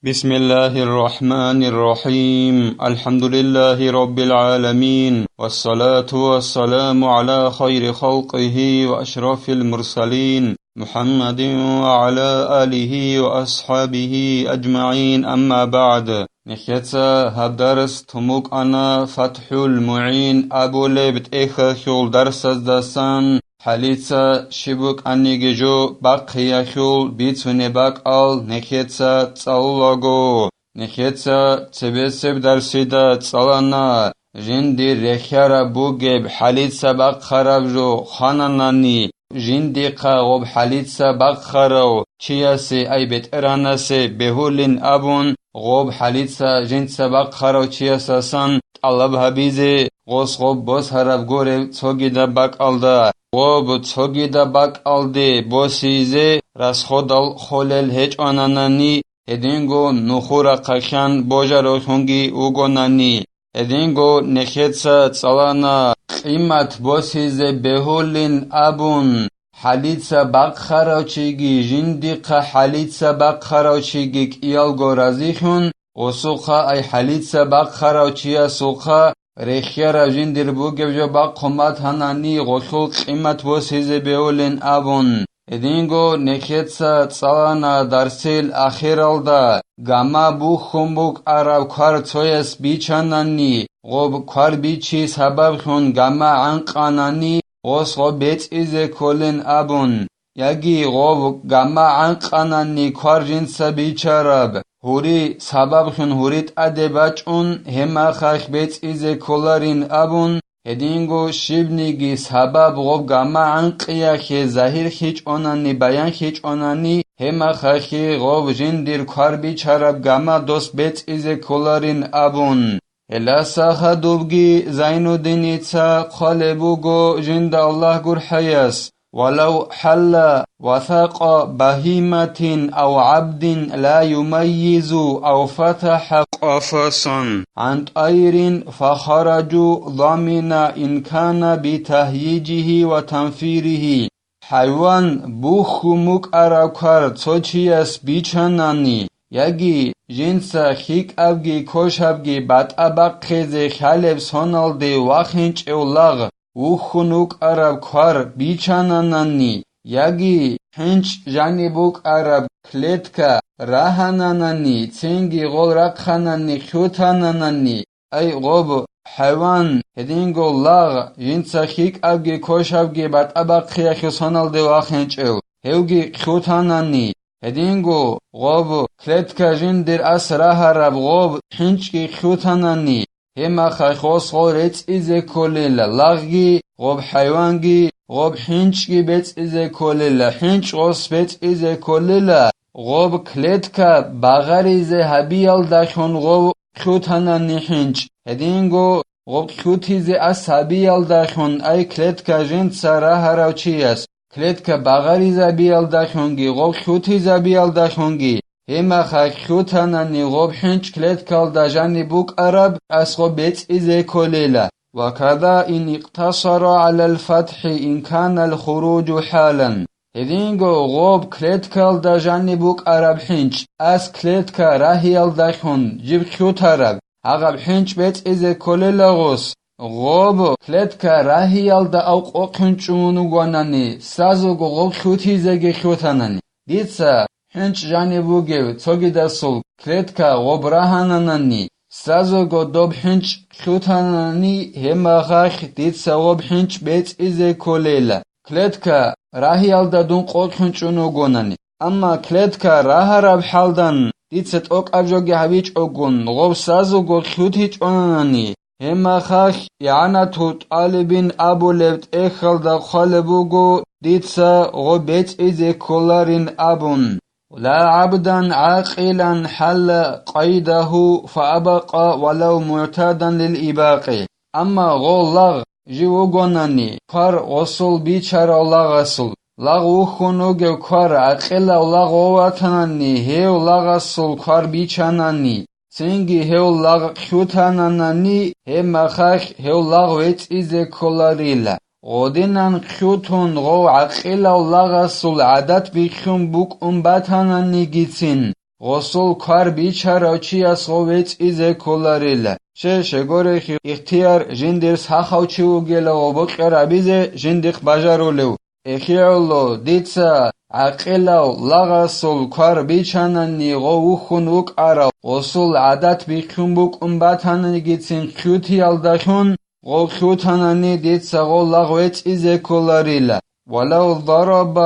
بسم الله الرحمن الرحيم الحمد لله رب العالمين والصلاة والسلام على خير خلقه وأشرف المرسلين محمد وعلى آله وأصحابه أجمعين أما بعد نخيتsa هدرس تموك أنا فتح المعين أبو لبت إخخول درس دسان حليتsa شبك أنيجو باقي خول بيتوني باقال نخيتsa تساولوغو نخيتsa تبسب درسيدا تسالنا جندي رخيارا بوغب حليتsa باق خرابجو خاناناني جندي قاغب حليتsa باق خراو چياسي أي بيت إراناسي بهولين أبون غوب حليتsa جندسا باق خراو چياساسان طلب هبيزي غوص غوب بوس هراب غورب تسوغيدا باق ألدا غوب تسوغيدا باق ألدي بوسيزي راسخودال خولل هيج آناناني هدينغو نخورا قخان بوجا روخونغي اوغوناني هدينغو نخيتسا تسالانا قيمت بوسيزي بهولين أبون حليتسا باق خراوچيگي جندقا حليتسا باق خراوچيگي كيالغو رازيخون وسوخا أي حليتسا باق خراوچيا سوخا رخيارا جندر بوغبجو باق قمت هناني غوخو قيمت بوسيزي بهولين أبون هدينغو نخيتسا تسالانا درسيل آخيرالدا غاما بوخومبوك عرب كار تويس بيچاناني غوب كار بيچي سبب خون غاما عنقاناني غوص غوب بيت إزي كولين أبون ياگي غوب غاما عنقاناني كار جنسا بيچارب هوري سبب خون هوريت أدباچون هما خاخ بيت إزي كولارين أبون هدينغو شبنيگي سبب غوب غاما عنقيا خي ظاهر خيچ اوناني بيان خيچ اوناني هما خاخي غوب جندير كار بيچارب غاما دوست بيت إزي كولارين أبون هلا ساخا دوبگي زينو دينيتسا قالبوغو جند الله gur حياس ولو حل وثاق بهيمة أو عبد لا يميز أو فتح قفصا عن طير فخرجوا ضمن إن كان بتهييجه وتنفيره حيوان بوخموك أراكار توچياس بيچاناني ياگي جنسا خيك أبگي كوش أبگي بات أبق خيزي خالب سونال دي واخنچ اولاغ وخنوك عرب كار بيچاناناني ياگي هنچ جانبوك عرب كليتكا راهاناناني تنگي غول رقخاناني خيوتاناناني أي غوب حيوان هدينغو لاغ جنسا خيك أبگي كوش أبگي بات أبق خيخي سونال دي واخنچ او هوگي خيوتاناني هدينغو غوب كليتكا جندر أسراها رب غوب حنچكي خيوتاناني هما خاخوص غوريت إزي كوليلا لاغي غوب حيوانجي غوب حنچكي بيت إزي كوليلا حنچ غوص بيت إزي كوليلا غوب كليتكا باغر إزي هبيال داخون غوب خيوتاناني حنچ هدينغو غوب خيوتيزي أس هبيال داخون أي كليتكا جند سراها راوچياس كليتكا باغر إزي بيال داخونجي غوب خيوتيزي بيال داخونجي هما خاخيوتاناني غوب حنچ كليتكال داجاني بوك عرب أسغو بيت إزي كوليلا وكذا إن اقتصر على الفتح إن كان الخروج حالا هدينغو غوب كليتكال داجاني بوك عرب حنچ أس كليتكا راهيال داخون جيب خيوت عرب عقب حنچ بيت إزي كوليلا غوص غوب كليتكا راهيال دا أو قوقنچونو غواناني سازوغو غوب خيوتي زيگي خيوتاناني ديتسا هنچ جانبوگه توگی دستول كليتكا غوب راهاناناني سازوغو دوب هنچ خيوتاناني هما خاخ ديتسا غوب هنچ بيت إزي كوليلا كليتكا راهيال دا دون قوق هنچونو غوناني اما كليتكا راها راب حالدان ديتسا توق أبجوگي هبيچ اوگون غوب سازوغو خيوت هيچ اوناني هما خاخ يعناتو طالبين أبو لبت إخل دا خالبوغو ديتسا غوب بيت إزي كولارين أبون لا عبدا عاقلا حل قيده فأبقى ولو معتادا للإباق أما غولغ جيوغوناني كار غسل بيچار الله غسل لغ وخنوغ كار عقل لغ واتناني هيو لغ غسل كار بيچاناني سنگي هيو لغ خيوتاناني هما خاخ هيو لغ ويت إزي كولاريلا غودينان خيوتون غو عقيلا ولغسول عادت بيخون بوك باتانا نيجيتين غسل کار بیچاره چی از خویت ایزه کلاریله شگوره خی اختیار جندر سخاو چیو گله و بکر عبیزه جندق بجارولو اخیالو دیتسا عقیلو لغسل کار بیچاننی غو خونوک ارا غسل عادت بیخون بک باتاننی گیتسین خیوتی الدخون غو خیوتاننی دیتسا غو لغویت ایزه کلاریله ولو ضرب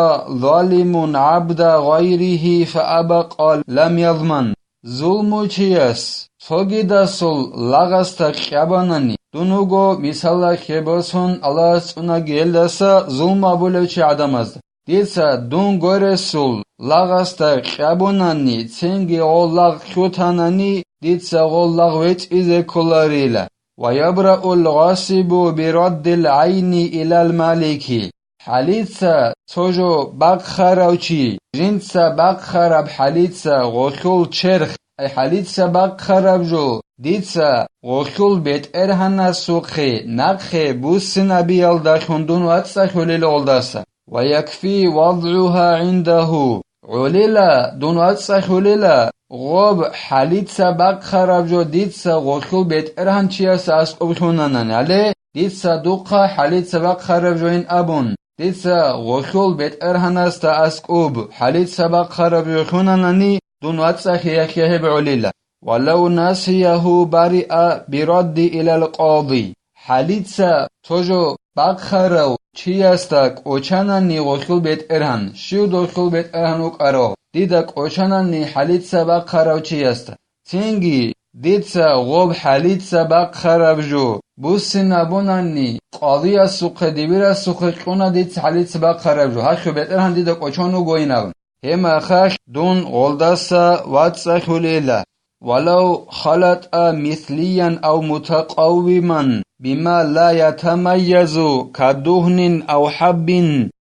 ظالم عبد غيره فأبى قال لم يضمن ظلم چیست سوگیداسول لاغاستا خیابانانی دونوگو مثالا خیباسون الله سونا گیلداسا ظلم ابولوچی آدمازد دیسا دون گورسول لاغاستا خیابانانی چنگی غلاغ خیوتانانی دیسا غلاغ ویت ایزه کلاریلا ويبرأ الغاصب برد العين إلى المالك حاليتسا توجو باق خراوچي جنسا باق خراب حاليتسا غوخول چرخ اي حاليتسا باق خراب جو ديتسا غوخول بيت ارهانا سوخي نقخي بوسن ابيال داخندون واتسا خليل اولداسا ويكفي وضعها عنده عليلا دون واتسا خليلا غوب حاليتسا باق خراب جو ديتسا غوخول بيت ارهان چياسا اسقوب خونانان علي ديتسا دوقا حاليتسا باق خراب جو ان ابون دیسا غوخول بیت ارهناستا اسکوب حالید سبق خراب یخوننانی دونوات سخیه خیه بعلیلا ولو ناسیه بریئا بیردی الى القاضی حالید سا توجو باق خراب چی استاک اوچانانی غوخول بیت ارهن شیو دوخول بیت ارهنوک ارو دیدک اوچانانی حالید سبق خراب چی است تینگی دیتسا غوب حالید سبق خراب جو بوسی نبونانی قاضی از سوق دیویر از سوق قونا دیت حالید سبق خراب جو هاشو بیتر هم دیدک اوچانو گوی نبون هم اخش دون غلدسا واتسا خلیلا ولو خلط مثليا أو متقوما بما لا يتميز كدهن أو حب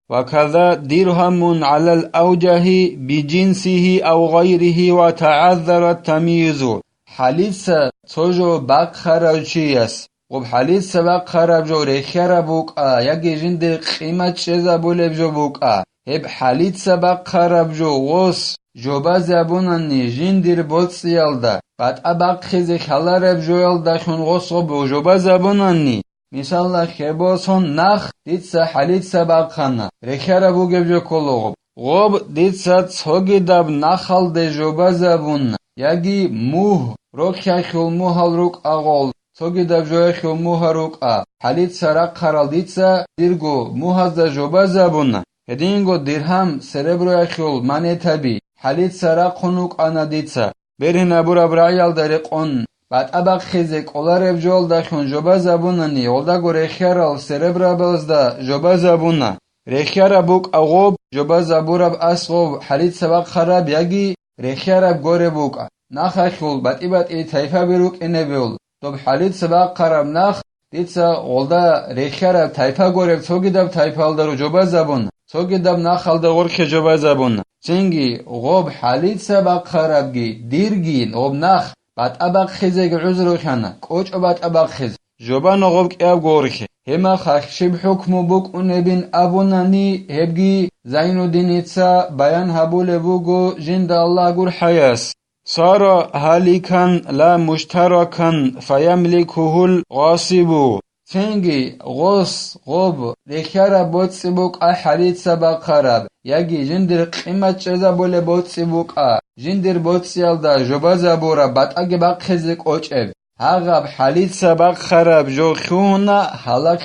وكذا درهم على الأوجه بجنسه أو غيره وتعذر التمييز حاليسا توجو باق خراب چيس وب حاليسا باق خراب جو ريخيرا بوكا يكي جند قيمة چيزا بولب جو بوكا هب حاليسا باق خراب جو غوص جوبا زبونانی جندیر بوتس یالدا بعد اباق خیزی خالارب جو یالدا خون غصو بو جوبا زبونانی مثلا خباسون نخ دیتسا حالیتسا باقخانا رخیارا بو گب جو کلوغب غوب دیتسا تسوگی داب نخال ده جوبا زبون یگی موه روک خیل موهال روک آغول تسوگی داب جو خیل موه روک آ حالیتسا رق خرال دیتسا دیرگو موهاز ده جوبا زبون هدینگو دیرهم سربرو خیل منی تبی حالید سرا خونوک آنادیتسا بره نبورا برایال داره قون بعد اباق خیزک اولار افجال داشون جوبا زبونانی اولدا گو ریخیارال سربرا بلزدا جوبا زبونا ریخیارا بوک اغوب جوبا زبورا اسغوب حالید سباق خراب یگی ریخیارا گوره بوک نخخول بعد ای تایفا بروک اینه بیول دوب حالید سباق خراب نخ دیتسا اولدا ریخیارا تایفا گوره توگی دب تایفال دارو جوبا زبون توگی دب نخال دا غرخ جوبا زبون چنگی غوب حالید سبق خرابگی دیرگین غوب نخ بعد ابق خیزگ عذرو خانه کوچ بعد ابق خیز جوبان غوب که اب گورخه هما خشب حکم بوک اون بین ابونانی هبگی زین الدینیتسا بیان هبول بوگو جند الله گور حیاس صار هالیکن لا مشترکن فیملکه الغاصب چنگی غوص غوب ریخیارا بوتسی بوک حالید سبق خراب یگی جندر قیمت چیزا بوله بوتسی بوک جندر بوتسی الدا جوبا زبورا بعد اگه باق خزک اوچب هاغب حالید سبق خراب جو خونه حالاک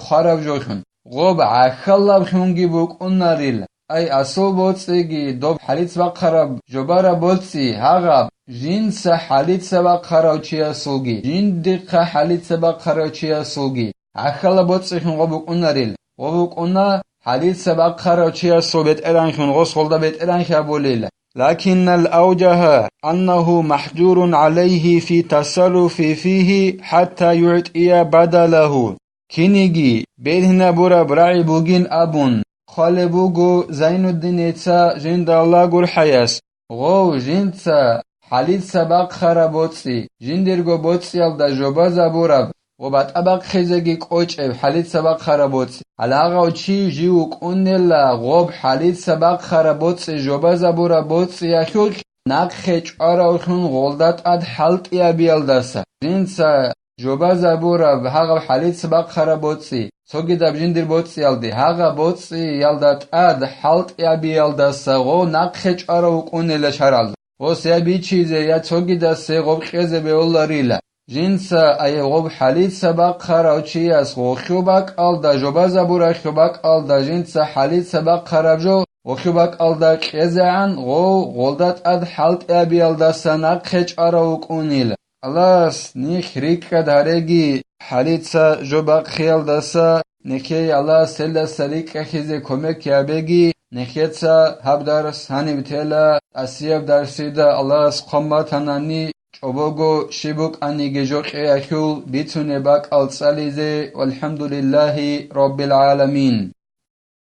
خراب جو خون غوب عخلاب خونگی بوک اون ناریل ای اصول بوتسیگی دوب حالید سبق خراب جوبارا بوتسی هاغب جنس حالید سبق خراب چیا سوگی جندق حالید سبق خراب چیا سوگی عخلا بوتسی خون غوب اون ناریل غوب اون حالید سبق خراب چیا صوبت اران خون غصول دا بیت اران خابولیل لكن الأوجه أنه محجور عليه في تصرف فيه حتى يعطي بدله كينيجي بيدهنا بورا برعي بوغين أبون خال بوغو زين الدينيتسا جند الله قر حياس غو جندسا حالید سبق خرابوتسي جندرگو بوتسي الدا جوبا زبورب وبعد ابق خیزگی کوچ حالید سبق خرابوتسي علاقه چی جیوک اونلا غوب حالید سبق خرابوتسي جوبا زبورا بوتسي یخوک نقخ چارا غلدت اد حلق یا بیالدسا جنسا جوبا زبورا و حقا حالید سبق خرا بوتسی سوگی دب جندر بوتسی یالدی حقا بوتسی یالدت اد حلق یا بیالدسا غو نقخ چارا وکونه لشرال غو سیا بی چیزه یا سوگی دسته غو خیزه به اولا ریلا جنسا ای غو حالید سبق خرا چی از غو خوبک آلدا جوبا زبورا خوبک آلدا جنسا حالید سبق خرا جو وخبك ألدك خزعن غلدت أد حلت أبي ألدسنا خج أراوك أونيل ألاس نيخ ريك دارجي حليتسا جبك خيال دسا نكي الله سلا سريك خزي كومك يابجي نكيتسا هبدارس هاني بتلا أسيب درسيدا الله سقما تناني چوبوگو شبوك أني جوك أخول بيتوني باك ألتساليزي والحمد لله رب العالمين.